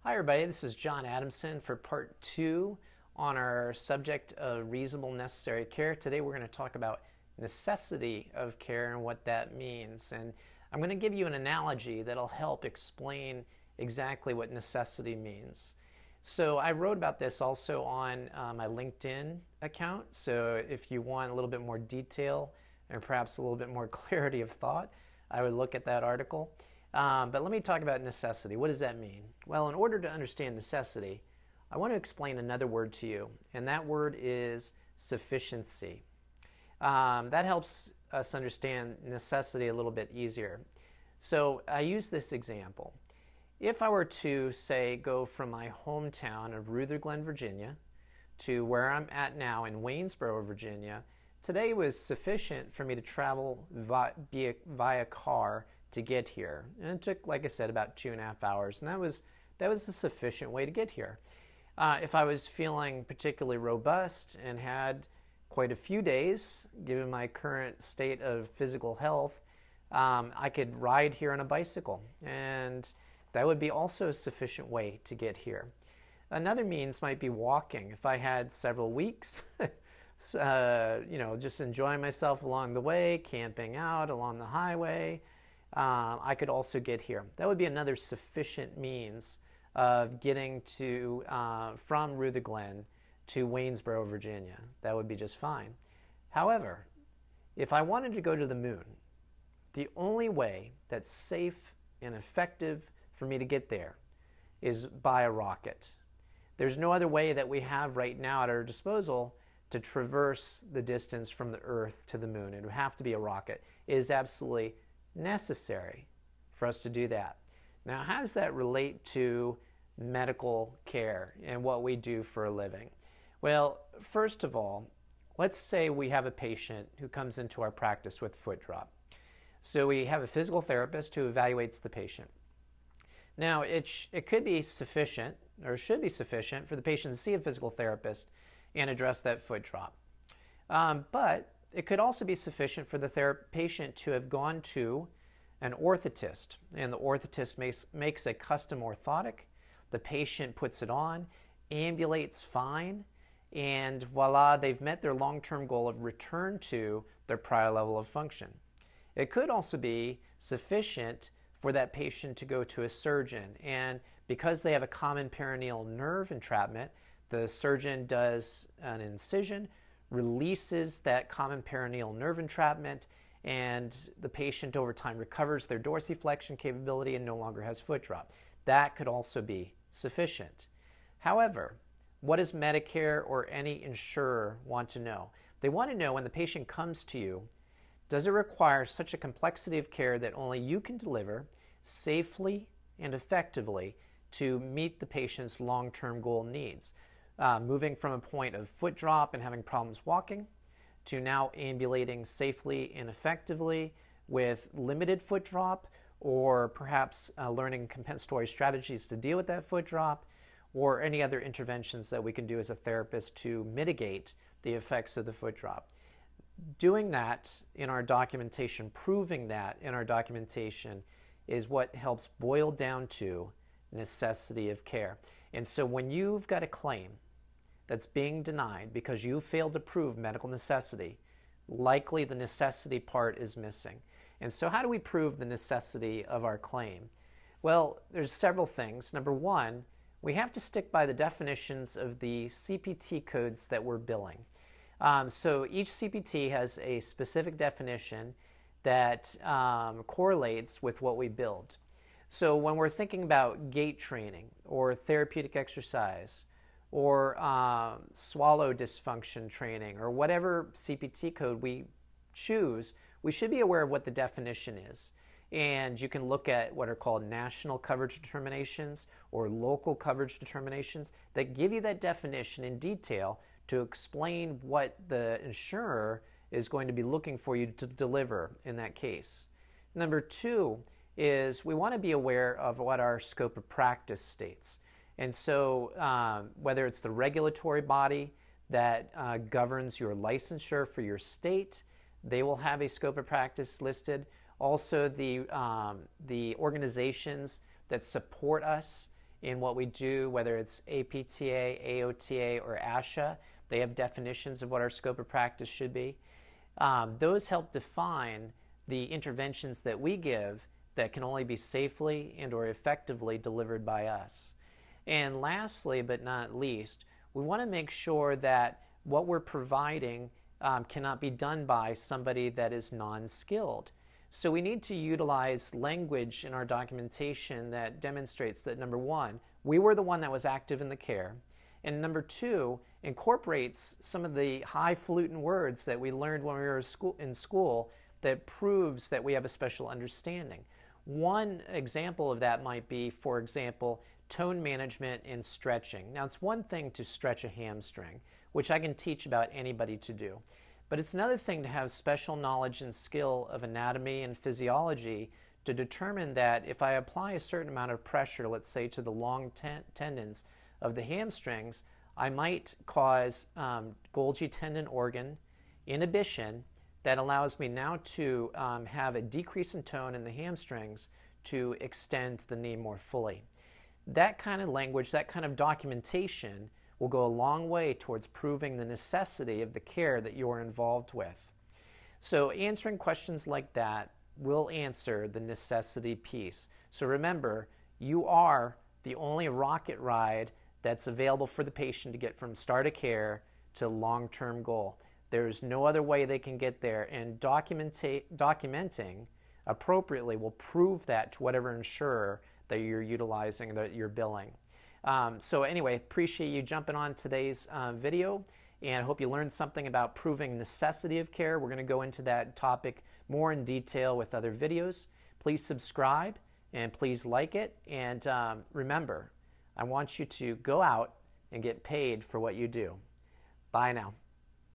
Hi everybody, this is John Adamson for part 2 on our subject of reasonable necessary care. Today we're going to talk about necessity of care and what that means. And I'm going to give you an analogy that'll help explain exactly what necessity means. So I wrote about this also on my LinkedIn account. So if you want a little bit more detail and perhaps a little bit more clarity of thought, I would look at that article. But let me talk about necessity. What does that mean? Well, in order to understand necessity, I want to explain another word to you, and that word is sufficiency. That helps us understand necessity a little bit easier. So I use this example. If I were to, say, go from my hometown of Rutherglen, Virginia, to where I'm at now in Waynesboro, Virginia, today was sufficient for me to travel via car to get here. And it took, like I said, about 2.5 hours, and that was a sufficient way to get here. If I was feeling particularly robust and had quite a few days, given my current state of physical health, I could ride here on a bicycle, and that would be also a sufficient way to get here. Another means might be walking. If I had several weeks, just enjoying myself along the way, camping out along the highway, I could also get here. That would be another sufficient means of getting to from Rutherglen to Waynesboro, Virginia. That would be just fine. However, if I wanted to go to the moon, the only way that's safe and effective for me to get there is by a rocket. There's no other way that we have right now at our disposal to traverse the distance from the Earth to the moon. It would have to be a rocket. It is absolutely necessary for us to do that. Now, how does that relate to medical care and what we do for a living? Well, first of all, let's say we have a patient who comes into our practice with foot drop. So we have a physical therapist who evaluates the patient. Now, it could be sufficient, or should be sufficient, for the patient to see a physical therapist and address that foot drop. But it could also be sufficient for the patient to have gone to an orthotist, and the orthotist makes a custom orthotic. The patient puts it on, ambulates fine, and voila, they've met their long-term goal of return to their prior level of function. It could also be sufficient for that patient to go to a surgeon, and because they have a common peroneal nerve entrapment, the surgeon does an incision, releases that common peroneal nerve entrapment, and the patient over time recovers their dorsiflexion capability and no longer has foot drop. That could also be sufficient. However, what does Medicare or any insurer want to know? They want to know, when the patient comes to you, does it require such a complexity of care that only you can deliver safely and effectively to meet the patient's long-term goal needs? Moving from a point of foot drop and having problems walking to now ambulating safely and effectively with limited foot drop, or perhaps learning compensatory strategies to deal with that foot drop, or any other interventions that we can do as a therapist to mitigate the effects of the foot drop. Doing that in our documentation, proving that in our documentation, is what helps boil down to necessity of care. And so when you've got a claim that's being denied because you failed to prove medical necessity, likely the necessity part is missing. And so how do we prove the necessity of our claim? Well, there's several things. Number one, we have to stick by the definitions of the CPT codes that we're billing. So each CPT has a specific definition that correlates with what we billed. So when we're thinking about gait training or therapeutic exercise or swallow dysfunction training or whatever CPT code we choose, we should be aware of what the definition is. And you can look at what are called national coverage determinations or local coverage determinations that give you that definition in detail to explain what the insurer is going to be looking for you to deliver in that case. Number two is we want to be aware of what our scope of practice states. And so whether it's the regulatory body that governs your licensure for your state, they will have a scope of practice listed. Also the organizations that support us in what we do, whether it's APTA, AOTA, or ASHA. They have definitions of what our scope of practice should be. Those help define the interventions that we give that can only be safely and or effectively delivered by us. And lastly, but not least, we want to make sure that what we're providing cannot be done by somebody that is non-skilled. So we need to utilize language in our documentation that demonstrates that, number one, we were the one that was active in the care, and number two, incorporates some of the highfalutin words that we learned when we were in school that proves that we have a special understanding. One example of that might be, for example, tone management and stretching. Now, it's one thing to stretch a hamstring, which I can teach about anybody to do. But it's another thing to have special knowledge and skill of anatomy and physiology to determine that if I apply a certain amount of pressure, let's say to the long tendons of the hamstrings, I might cause Golgi tendon organ inhibition that allows me now to have a decrease in tone in the hamstrings to extend the knee more fully. That kind of language, that kind of documentation will go a long way towards proving the necessity of the care that you're involved with. So answering questions like that will answer the necessity piece. So remember, you are the only rocket ride that's available for the patient to get from start of care to long-term goal. There's no other way they can get there, and documenting appropriately will prove that to whatever insurer that you're utilizing, that you're billing. So anyway, appreciate you jumping on today's video, and I hope you learned something about proving necessity of care. We're going to go into that topic more in detail with other videos. Please subscribe and please like it, and remember, I want you to go out and get paid for what you do. Bye now.